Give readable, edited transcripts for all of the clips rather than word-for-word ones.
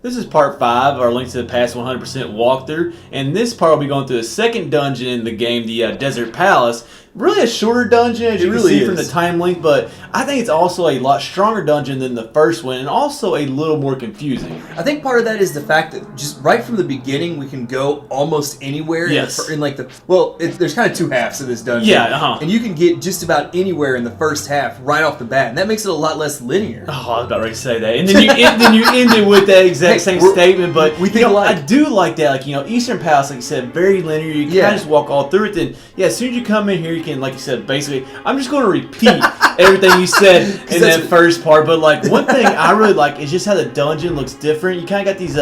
This is part 5, our Link to the Past 100% walkthrough, and this part will be going through the second dungeon in the game, the Desert Palace. Really a shorter dungeon, as you can see from the time link, but I think it's also a lot stronger dungeon than the first one, and also a little more confusing. I think part of that is the fact that just right from the beginning, we can go almost anywhere. Yes. There's kind of two halves of this dungeon. Yeah, And you can get just about anywhere in the first half right off the bat, and that makes it a lot less linear. Oh, I was about ready to say that. And then you ended with that exact same statement, but we think I do like that. Like, Eastern Palace, like you said, very linear. You can kind of just walk all through it. Then, as soon as you come in here, you can, like you said, basically, I'm just going to repeat everything you said in that first part. But, like, one thing I really like is just how the dungeon looks different. You kind of got these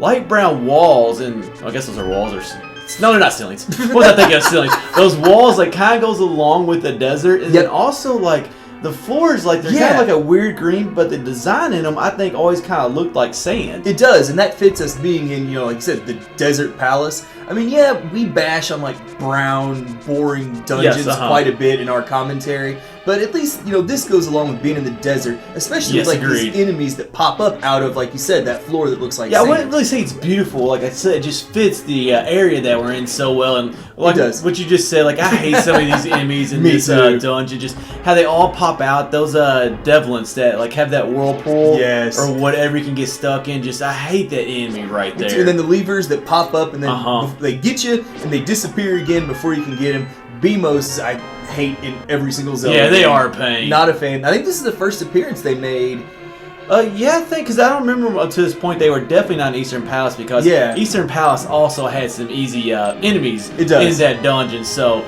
light brown walls, and I guess those are walls or... No, they're not ceilings. What was I thinking of ceilings? Those walls, like, kind of goes along with the desert. And then also, like... The floors, like, they're kind of like a weird green, but the design in them, I think, always kind of looked like sand. It does, and that fits us being in, like you said, the Desert Palace. I mean, we bash on, like, brown, boring dungeons quite a bit in our commentary, but at least, this goes along with being in the desert, especially with, like, these enemies that pop up out of, like you said, that floor that looks like sand. I wouldn't really say it's beautiful. Like I said, it just fits the area that we're in so well, and like what you just said, like, I hate some of these enemies in this dungeon, just how they all pop out, those devlins that like have that whirlpool or whatever you can get stuck in. Just I hate that enemy right there. And then the levers that pop up and then they get you and they disappear again before you can get them. BMOs I hate in every single Zelda game. They are a pain. Not a fan. I think this is the first appearance they made. I think, because I don't remember up to this point they were definitely not in Eastern Palace, because Eastern Palace also had some easy enemies in that dungeon. So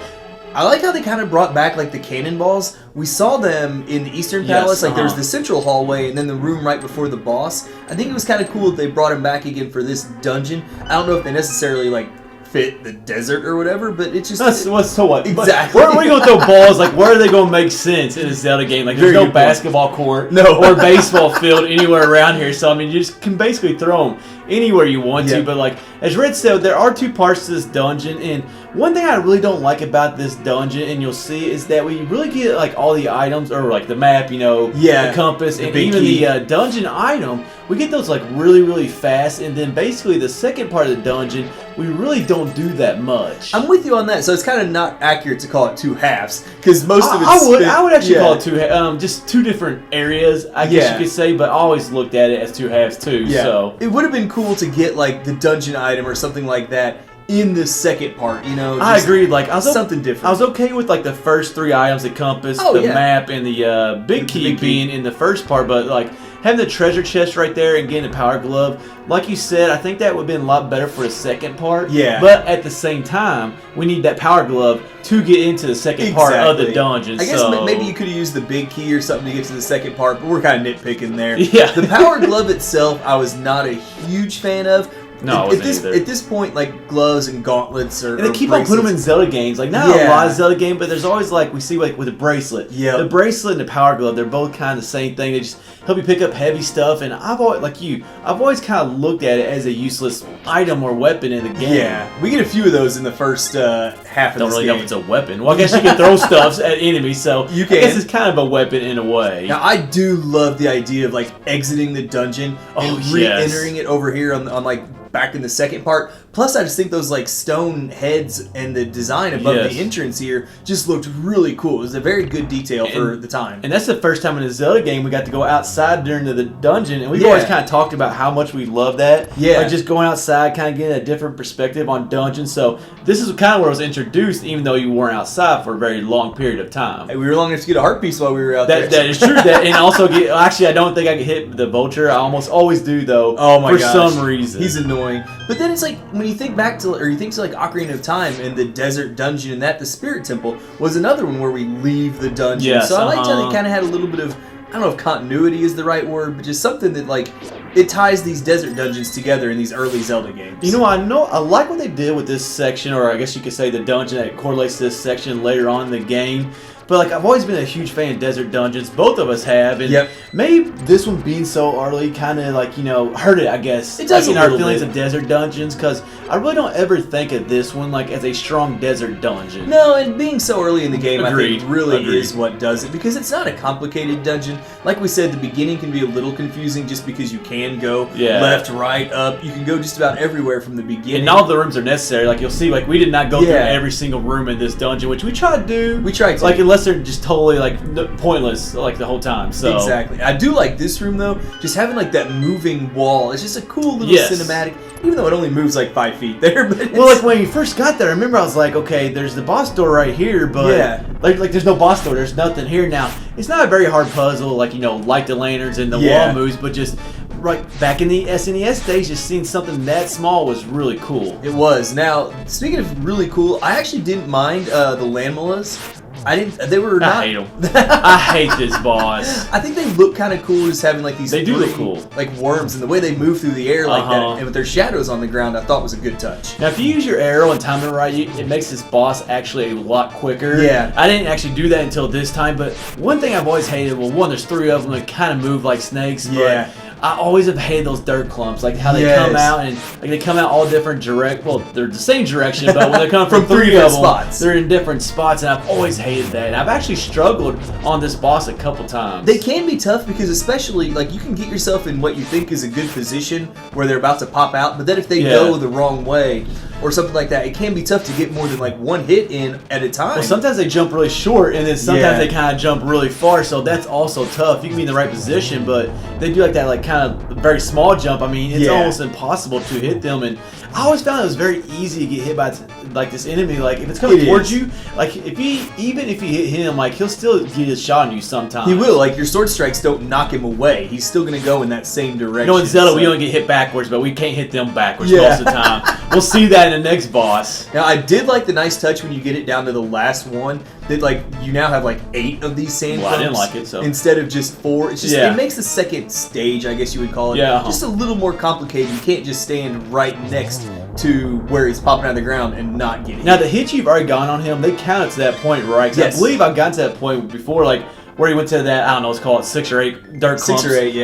I like how they kind of brought back, like, the cannonballs. We saw them in the Eastern Palace. Like, there was the central hallway and then the room right before the boss. I think it was kind of cool that they brought them back again for this dungeon. I don't know if they necessarily, like, fit the desert or whatever, but it's just... So what? Exactly. Where are you going to throw balls? Like, where are they going to make sense in a Zelda game? Like, there's no basketball court or baseball field anywhere around here. So, I mean, you just can basically throw them anywhere you want to. But, like, as Red said, there are two parts to this dungeon. And one thing I really don't like about this dungeon, and you'll see, is that we really get, like, all the items, or, like, the map, the compass, and even the dungeon item. We get those, like, really, really fast. And then, basically, the second part of the dungeon, we really don't do that much. I'm with you on that. So it's kind of not accurate to call it two halves, because most of it's... I would actually call it just two different areas, I guess you could say, but I always looked at it as two halves too. So it would have been cool to get, like, the dungeon item or something like that in the second part, I agreed. Like, I was something different. I was okay with, like, the first three items, the compass, the map, and the big key being in the first part, but, like, having the treasure chest right there and getting the power glove, like you said, I think that would have been a lot better for the second part. Yeah. But at the same time, we need that power glove to get into the second part of the dungeon. I guess maybe you could have used the big key or something to get to the second part, but we're kind of nitpicking there. Yeah. The power glove itself, I was not a huge fan of. No, at this point, like, gloves and gauntlets and they keep on putting them in Zelda games. Like, not a lot of Zelda games, but there's always, like, we see, like, with a bracelet. Yeah. The bracelet and the power glove, they're both kind of the same thing. They just help you pick up heavy stuff. And I've always kind of looked at it as a useless item or weapon in the game. Yeah. We get a few of those in the first half of this game. Don't really know if it's a weapon. Well, I guess you can throw stuff at enemies, so I guess it's kind of a weapon in a way. Now, I do love the idea of, like, exiting the dungeon and re-entering it over here on like, back in the second part. Plus, I just think those, like, stone heads and the design above the entrance here just looked really cool. It was a very good detail for the time. And that's the first time in a Zelda game we got to go outside during the dungeon, and we've always kind of talked about how much we love that. Yeah. Like, just going outside, kind of getting a different perspective on dungeons. So this is kind of where it was introduced, even though you weren't outside for a very long period of time. Hey, we were long enough to get a heart piece while we were out there. That is true. And also, actually, I don't think I could hit the vulture. I almost always do, though. Oh my gosh. For some reason. He's annoying. But then it's like, when you think back to, or you think to, like, Ocarina of Time and the desert dungeon and the Spirit Temple was another one where we leave the dungeon. Yes, so I liked how they kind of had a little bit of, I don't know if continuity is the right word, but just something that, like, it ties these desert dungeons together in these early Zelda games. I like what they did with this section, or I guess you could say the dungeon that correlates to this section later on in the game. But like I've always been a huge fan of desert dungeons. Both of us have, and maybe this one being so early kind of like hurt it. I guess it does like, in our feelings of desert dungeons, because I really don't ever think of this one like as a strong desert dungeon. No, and being so early in the game, Agreed. I think really Agreed. is what does it, because it's not a complicated dungeon. Like we said, the beginning can be a little confusing just because you can go left, right, up. You can go just about everywhere from the beginning. And all of the rooms are necessary. Like you'll see, like we did not go through every single room in this dungeon, which we tried to do. We tried to. Like unless they're just totally like pointless, like the whole time. So exactly. I do like this room though. Just having like that moving wall. It's just a cool little cinematic. Even though it only moves like 5 feet there. But well, like when you first got there, I remember I was like, okay, there's the boss door right here, but like there's no boss door. There's nothing here now. It's not a very hard puzzle, like light the lanterns and the wall moves, but just right back in the SNES days, just seeing something that small was really cool. It was. Now, speaking of really cool, I actually didn't mind the Lanmolas. I didn't. They were not. I hate them. I hate this boss. I think they look kind of cool, just having like these. They do look cool, like worms, and the way they move through the air like that, and with their shadows on the ground, I thought was a good touch. Now, if you use your arrow and time it right, it makes this boss actually a lot quicker. Yeah. I didn't actually do that until this time, but one thing I've always hated. Well, one, there's 3 of them that kind of move like snakes. But I always have hated those dirt clumps, like how they come out and like they come out all different well, they're the same direction, but when they come from 3 of them, spots. They're in different spots, and I've always hated that. And I've actually struggled on this boss a couple times. They can be tough because especially like you can get yourself in what you think is a good position where they're about to pop out, but then if they go the wrong way or something like that, it can be tough to get more than like 1 hit in at a time. Well, sometimes they jump really short, and then sometimes they kind of jump really far, so that's also tough. You can be in the right position, but they do like that like kind of very small jump. I mean, it's almost impossible to hit them, and I always found it was very easy to get hit by like this enemy. Like if it's coming towards you, like even if you hit him, like he'll still get a shot on you sometimes. He will. Like your sword strikes don't knock him away. He's still going to go in that same direction. In Zelda, we only get hit backwards, but we can't hit them backwards most of the time. We'll see that in the next boss. Now, I did like the nice touch when you get it down to the last one, that like you now have like 8 of these sand clumps. I didn't like it, so instead of just 4. It's just it makes the second stage, I guess you would call it, just a little more complicated. You can't just stand right next to where he's popping out of the ground and not get hit. Now, the hits you've already gone on him, they count to that point, right? Because I believe I've gotten to that point before, like where he went to that, I don't know, let's call it 6 or 8 dirt clumps. 6 or 8,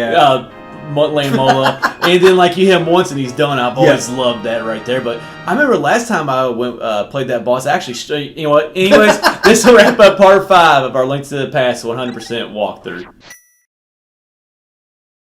Lanmola, and then like you hit him once and he's done. I've always loved that right there. But I remember last time I went played that boss. Actually, you know what? Anyways, this will wrap up part 5 of our Link to the Past 100% walkthrough.